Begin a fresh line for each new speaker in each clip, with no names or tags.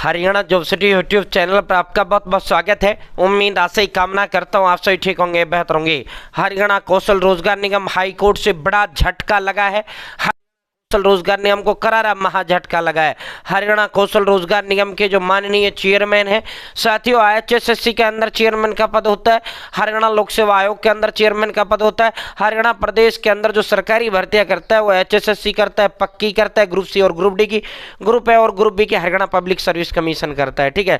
Haryana job city YouTube channel पर आपका बहुत बहुत स्वागत है। उम्मीद आशा ही कामना करता हूँ आप सभी ठीक होंगे, बेहतर होंगे। हरियाणा कौशल रोजगार निगम हाई कोर्ट से बड़ा झटका लगा है। कौशल रोजगार निगम को करारा महा झटका लगा है। हरियाणा कौशल रोजगार निगम के जो माननीय चेयरमैन हैं, साथियों IHSSC के अंदर चेयरमैन का पद होता है, हरियाणा लोक सेवा आयोग के अंदर चेयरमैन का पद होता है, हरियाणा प्रदेश के अंदर जो सरकारी भर्तियां करता है वो HSSC करता है, पक्की करता है, ग्रुप सी और ग्रुप डी की, ग्रुप ए और ग्रुप बी की हरियाणा पब्लिक सर्विस कमीशन करता है। ठीक है,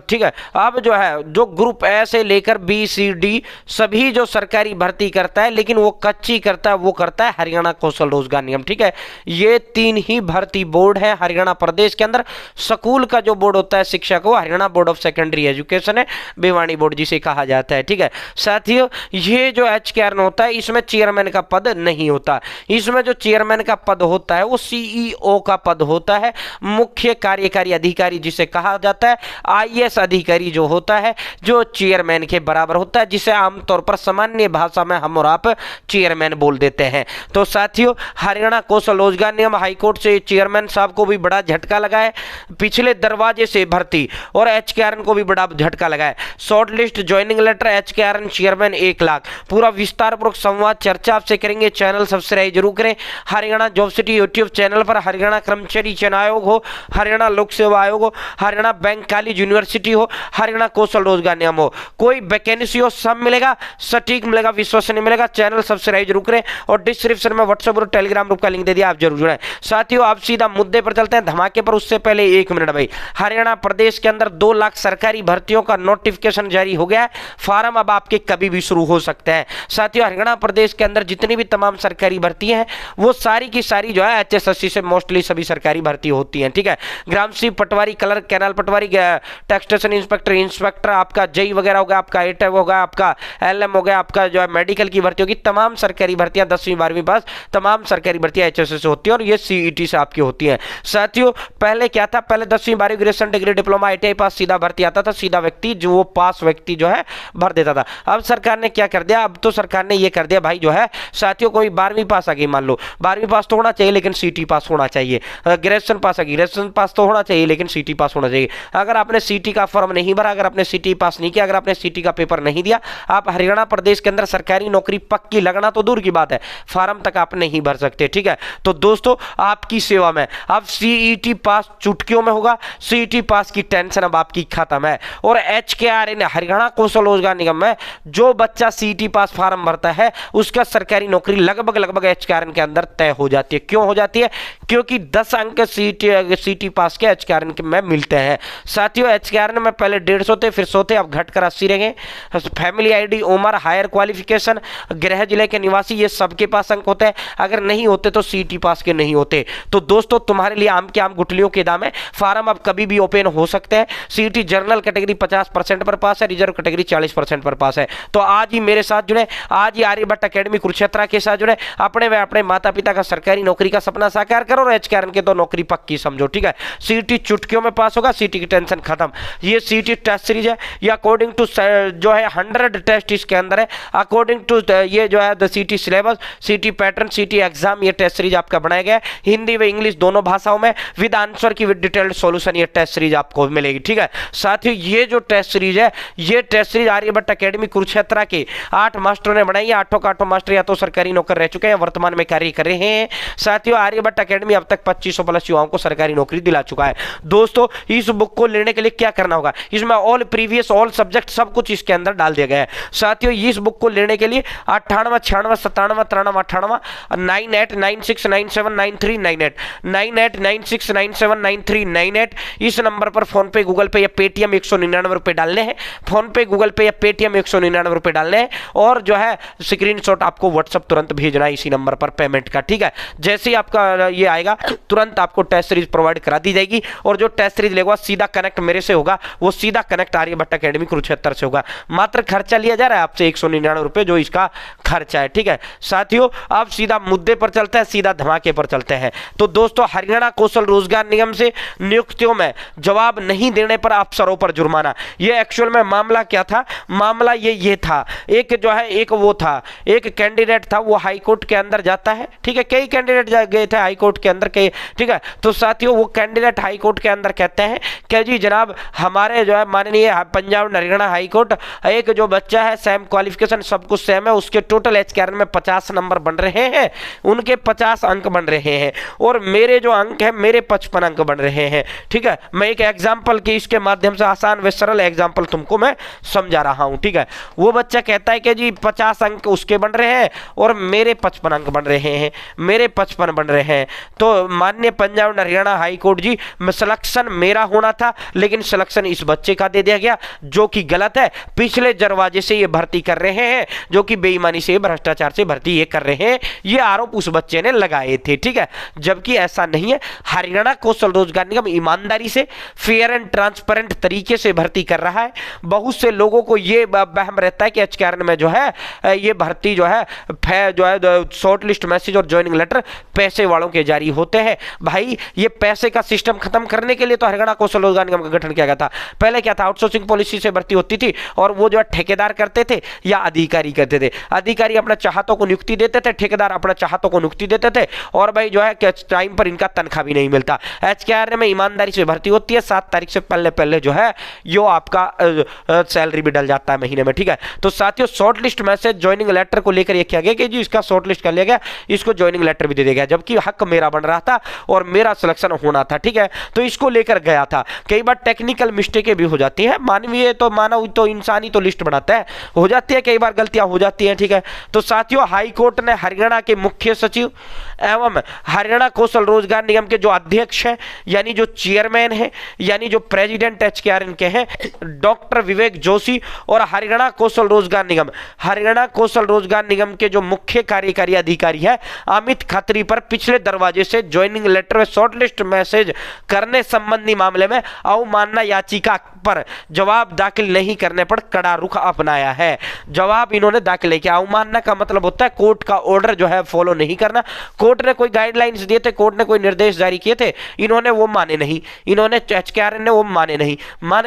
ठीक है। अब जो है जो ग्रुप ए से लेकर BCD सभी जो सरकारी भर्ती करता है, लेकिन वो कच्ची करता है, वो करता है हरियाणा कौशल रोजगार निगम। ठीक है, ये 3 ही भर्ती बोर्ड है हरियाणा प्रदेश के अंदर। स्कूल का जो बोर्ड होता है शिक्षा को, Haryana board of secondary education है, भिवानी बोर्ड जिसे कहा जाता है। ठीक है साथियों, ये जो HKRN होता है इसमें चेयरमैन का पद नहीं होता। इसमें जो चेयरमैन का पद होता है वो CEO का पद होता है, मुख्य कार्यकारी अधिकारी जिसे कहा जाता है। IAS अधिकारी जो होता है जो चेयरमैन के बराबर होता है, जिसे आमतौर पर सामान्य भाषा में हम और आप चेयरमैन बोल देते हैं। तो साथियों, हरियाणा कौशल रोजगार निगम हाईकोर्ट से चेयरमैन साहब को भी बड़ा झटका लगा है। पिछले दरवाजे से भर्ती और HKRN को भी बड़ा झटका लगा है। Short list joining letter HKRN chairman 1 lakh. पूरा विस्तारपूर्वक संवाद चर्चा आपसे करेंगे। चैनल सब्सक्राइब जरूर करें। Haryana job city YouTube channel पर हरियाणा कर्मचारी चयन आयोग हो, हरियाणा लोक सेवा आयोग हो, हरियाणा बैंक कॉलेज यूनिवर्सिटी हो, हरियाणा कौशल रोजगार निगम हो, कोई वैकेंसी हो सब मिलेगा, सटीक मिलेगा, विश्वसनीय मिलेगा। चैनल सब्सक्राइब जरूर करें और डिस्क्रिप्शन में व्हाट्सएप और टेलीग्राम ग्रुप का लिंक दे दिया, आप जरूर जुड़ें। साथियों, आप सीधा मुद्दे पर चलते हैं, धमाके पर। उससे पहले 1 मिनट भाई, हरियाणा प्रदेश के अंदर 2 लाख सरकारी भर्तियों का नोटिफिकेशन जारी हो गया है। फार्म अब आपके कभी भी शुरू हो सकते हैं। साथियों, हरियाणा प्रदेश के अंदर जितनी भी तमाम सरकारी भर्तियां हैं वो सारी की सारी जो है HSSC से मोस्टली सभी सरकारी भर्ती होती हैं। ठीक है, ग्राम सेवक, पटवारी, क्लर्क, कैनाल पटवारी, टैक्सेशन इंस्पेक्टर, आपका JEE वगैरह होगा, आपका ATEV होगा, आपका LM हो गया, आपका जो है मेडिकल की भर्ती होगी। तमाम सरकारी भर्तियां 10वीं 12वीं पास तमाम सरकारी भर्तियां HSSC से होती है और ये CET से आपकी होती है। साथियों, पहले क्या था, पहले 10वीं 12वीं ग्रेजुएशन डिग्री डिप्लोमा ITI पास सीधा भर्ती आता था, सीधा व्यक्ति जो वो पास व्यक्ति जो है भर देता था। अब सरकार ने क्या कर दिया, अब तो सरकार ने ये कर दिया भाई जो है साथियों, कोई 12वीं पास आ गई, मान लो 12वीं पास तो होना चाहिए लेकिन CT पास होना चाहिए। ग्रेजुएशन पास आ गई, ग्रेजुएशन पास तो होना चाहिए लेकिन CT पास होना चाहिए। अगर आपने CT का फॉर्म नहीं भरा, अगर आपने CT पास नहीं किया, अगर आपने CT का पेपर नहीं दिया, आप हरियाणा प्रदेश के अंदर सरकारी नौकरी पक्की लगना तो दूर की बात है, फॉर्म तक आप नहीं भर सकते। ठीक है, तो दोस्तों आपकी सेवा में अब CET पास चुटकियों में होगा। CET पास की टेंशन अब आपकी खत्म है। और HKRN हरियाणा कौशल रोजगार निगम में जो बच्चा CET पास फॉर्म भरता है उसका सरकारी नौकरी लगभग HKRN के अंदर तय हो जाती है। क्यों हो जाती है? क्योंकि 10 अंक CET पास के HKRN में मिलते हैं। साथियों, HKRN में पहले 150 थे, फिर 100 थे, अब घटकर 80 रह गए। फैमिली ID, उम्र, हायर क्वालिफिकेशन, गृह जिले के निवासी, ये सबके पास अंक होते हैं। अगर नहीं होते तो CET पास के नहीं होते। तो दोस्तों, तुम्हारे लिए आम के आम गुठलियों के दाम है। फार्म अब कभी भी ओपन हो सकते हैं। CET जनरल कैटेगरी 50% पर पास है, रिजर्व कैटेगरी 40% पर पास है। तो आज ही मेरे साथ जुड़े, आज ही आर्यभट्ट अकेडमी कुरुक्षेत्र के साथ जुड़े, अपने व अपने माता पिता का सरकारी नौकरी का सपना साकार करो और HKRN के तो नौकरी पक्की समझो। ठीक है, CET चुटकियों में पास होगा, CET की टेंशन खत्म। ये CET टेस्ट सीरीज है, ये अकॉर्डिंग टू जो है 100 टेस्ट इसके अंदर है, अकॉर्डिंग टू ये जो है the CET syllabus, CET pattern, CET exam, ये टेस्ट सीरीज आपका बनाया गया है हिंदी व इंग्लिश दोनों भाषाओं में, विद आंसर की विद डिटेल्ड सॉल्यूशन। ये टेस्ट सीरीज आपको मिलेगी। ठीक है साथियों, ये जो टेस्ट सीरीज है, ये test series Aryabhatta academy Kurukshetra के 8 मास्टरों ने बनाई है। 8 का 8 मास्टर या तो सरकारी नौकर रह चुके हैं, वर्तमान में कार्य कर रहे हैं। साथियों, आर्यभट्ट अकेडमी अब तक 2500 प्लस युवाओं को सरकारी नौकरी दिला चुका है। दोस्तों, इस बुक को लेने के लिए क्या करना होगा, इसमें ऑल प्रीवियस ऑल सब्जेक्ट सब कुछ इसके अंदर डाल दिया गया है। साथियों, इस बुक को लेने के लिए 98 96 97 93 98 9896979398 9896979398 इस नंबर पर फोन पे, गूगल पे या पेटीएम 199 रुपए डालने हैं। फोन पे, गूगल पे या पेटीएम 199 रुपए डालने हैं और जो है स्क्रीनशॉट आपको व्हाट्सएप तुरंत भेजना है इसी नंबर पर पेमेंट का। ठीक है, जैसे ही आपका ये आएगा तुरंत आपको टेस्ट सीरीज प्रोवाइड करा दी जाएगी और जो टेस्ट सीरीज लेगा सीधा कनेक्ट मेरे से होगा, वो सीधा कनेक्ट आर्यभट्ट अकेडमी कुरुक्षेत्र से होगा। मात्र खर्चा लिया जा रहा है आपसे 199 रुपए, जो इसका खर्चा है। ठीक है साथियों, अब सीधा मुद्दे पर चलते हैं, सीधा धमाके पर चलते हैं। तो दोस्तों, हरियाणा कौशल रोजगार निगम से नियुक्तियों में जवाब नहीं देने पर अफसरों पर जुर्माना। ये एक्चुअल में मामला क्या था, मामला ये था, एक जो है एक वो था, एक कैंडिडेट था, वो हाई कोर्ट के अंदर जाता है। ठीक है, कई कैंडिडेट गए थे हाई कोर्ट के अंदर, कई। ठीक है, तो साथियों, वो कैंडिडेट हाई कोर्ट के अंदर कहते हैं कि जी जनाब हमारे जो है माननीय Punjab and Haryana high court, एक जो बच्चा है सेम क्वालिफिकेशन सब कुछ सेम है, उसके टोटल HKRN में 50 नंबर बन रहे हैं, उनके 50 अंक बन रहे हैं और मेरे जो अंक है मेरे 55 अंक बन रहे हैं। ठीक है, मैं एक एग्जाम्पल की इसके माध्यम से आसान व सरल एग्जाम्पल तुमको मैं समझा रहा हूं। ठीक है, वो बच्चा कहता है कि जी 50 अंक उसके बन रहे हैं और मेरे 55 अंक बन रहे हैं, मेरे 55 बन रहे हैं। तो माननीय Punjab and Haryana high court ji, selection मेरा होना था लेकिन सिलेक्शन इस बच्चे का दे दिया गया, जो कि गलत है। पिछले दरवाजे से ये भर्ती कर रहे हैं, जो कि बेईमानी से भ्रष्टाचार से भर्ती ये कर रहे हैं, ये आरोप उस बच्चे ने लगाए थे। ठीक है, जबकि ऐसा नहीं है। हरियाणा कौशल रोजगार निगम ईमानदारी से फेयर एंड ट्रांसपेरेंट तरीके से भर्ती कर रहा है। बहुत से लोगों को ये वहम रहता है कि HKRN में जो है ये भर्ती जो है शॉर्ट लिस्ट मैसेज और ज्वाइनिंग लेटर पैसे वालों के जारी होते हैं। भाई ये पैसे का सिस्टम खत्म करने के लिए तो हरियाणा कौशल रोजगार निगम का गठन किया गया था। पहले क्या था, आउटसोर्सिंग पॉलिसी से भर्ती होती थी और वो जो है ठेकेदार करते थे या अधिकारी करते थे। अधिकारी अपना चाहतों को नियुक्ति देते थे, ठेकेदार अपना चाहतों को नियुक्ति देते थे और भाई जो है टाइम पर इनका तनख्वाह भी नहीं मिलता। HKRN में ईमानदारी से भर्ती होती है, 7 तारीख से पहले जो है यो आपका सैलरी भी डल जाता है महीने में। ठीक है, तो साथियों short list message joining letter को लेकर ये किया गया कि जी इसका शॉर्ट लिस्ट कर लिया गया, इसको ज्वाइनिंग लेटर भी दे दिया गया, जबकि हक मेरा बन रहा था और मेरा सिलेक्शन होना था। ठीक है, तो इसको लेकर गया था। कई बार टेक्निकल मिस्टेकें भी हो जाती हैं, मानवीय तो मानव तो इंसानी तो लिस्ट बनाता है, हो जाती है, कई बार गलतियां हो जाती हैं। ठीक है, तो साथियों हाई कोर्ट ने हरियाणा के मुख्य सचिव एवं हरियाणा कौशल रोजगार निगम के जो अध्यक्ष हैं यानी जो चेयरमैन है यानी जो प्रेसिडेंट HKRN के हैं डॉक्टर विवेक जोशी और हरियाणा कौशल रोजगार निगम के जो मुख्य कार्यकारी अधिकारी है अमित खत्री पर पिछले दरवाजे से ज्वाइनिंग लेटर व शॉर्टलिस्ट मैसेज करने संबंधी मामले में अवमानना याचिका पर जवाब दाखिल नहीं करने पर कड़ा रुख अपनाया है। जवाब इन्होंने दाखिल नहीं किया। अवमानना का मतलब होता है कोर्ट का ऑर्डर जो है फॉलो नहीं करना। कोर्ट ने कोई गाइडलाइंस दिए थे, कोर्ट ने कोई निर्देश जारी किए थे, इन्होंने वो माने नहीं, इन्होंने HKRN ने वो माने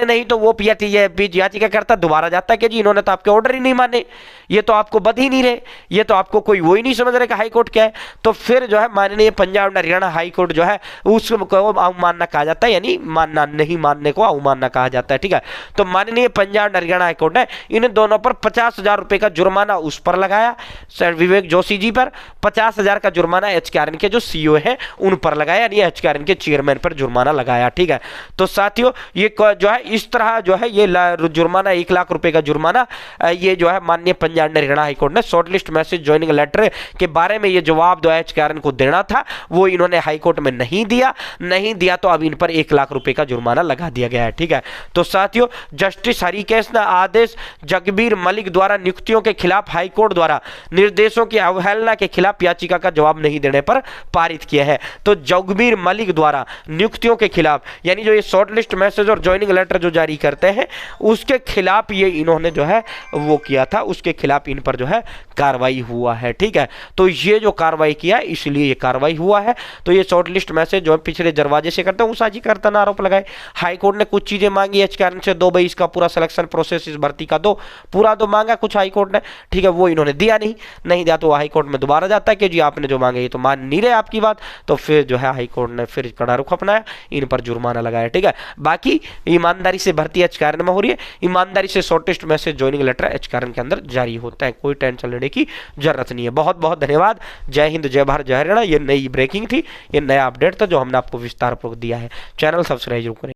नहीं तो वो याचिका करता दोबारा जाता है कि जी इन्होंने तो आपके ऑर्डर ही नहीं माने, ये तो आपको बध ही नहीं रहे, ये तो आपको कोई वो ही नहीं समझ रहे कि हाई कोर्ट क्या है। तो फिर जो है माननीय Punjab and Haryana high court जो है उसको अवमानना कहा जाता है, यानी मानना नहीं मानने को अवमानना कहा जाता है। ठीक है, तो माननीय Punjab and Haryana high court ने इन दोनों पर 50,000 रुपए का जुर्माना उस पर लगाया, सर विवेक जोशी जी पर 50,000 का जुर्माना HKRN के जो CEO है उन पर लगाया, यानी HKRN के चेयरमैन पर जुर्माना लगाया। ठीक है, तो साथियों ये जो है इस तरह जो है ये जुर्माना 1 लाख रुपए का जुर्माना ये जो है माननीय Punjab and Haryana high court ने शॉर्टलिस्ट मैसेज ज्वाइनिंग लेटर के बारे में ये जवाब जो HKRN को देना था वो इन्होंने हाई कोर्ट में नहीं दिया तो अब इन पर 1 लाख रुपए का जुर्माना लगा दिया गया है। ठीक है, तो साथियों जस्टिस हरिकेश ने आदेश जगबीर मलिक द्वारा नियुक्तियों के खिलाफ हाई कोर्ट द्वारा निर्देशों की अवहेलना के खिलाफ याचिका का जवाब नहीं देने पर पारित किया है। तो जगबीर मलिक द्वारा नियुक्तियों के खिलाफ यानी जो ये शॉर्टलिस्ट मैसेज और ज्वाइनिंग लेटर जो जारी करते हैं उसके खिलाफ ये इन्होंने जो है वो किया था, उसके खिलाफ इन पर जो है कार्रवाई हुआ है। ठीक है, तो ये जो कार्रवाई किया है इसलिए ये कार्रवाई हुआ है। तो ये शॉर्टलिस्ट मैसेज जो है पिछले दरवाजे से करते हैं उसाजी करता आरोप लगाए। हाई कोर्ट ने कुछ चीजें मांगी HKRN से, दो भाई इसका पूरा सिलेक्शन प्रोसेस इस भर्ती का दो, पूरा दो मांगा कुछ हाई कोर्ट ने। ठीक है, वो इन्होंने दिया नहीं दिया तो हाई कोर्ट में दोबारा जाता है कि जी आपने जो मांगे ये तो मान नहीं रहे आपकी बात, तो फिर जो है हाई कोर्ट ने फिर कड़ा रुख अपनाया, इन पर जुर्माना लगाया। ठीक है, बाकी ईमानदारी से भर्ती HKRN में हो रही है, ईमानदारी से shortest message joining letter HKRN के अंदर जारी होता है, कोई टेंशन लेने की जरूरत नहीं है। बहुत बहुत धन्यवाद। जय हिंद, जय भारत, जय हरियाणा। ये नई ब्रेकिंग थी, ये नया अपडेट था जो हमने आपको विस्तार पूर्वक दिया है। चैनल सब्सक्राइब जरूर करें।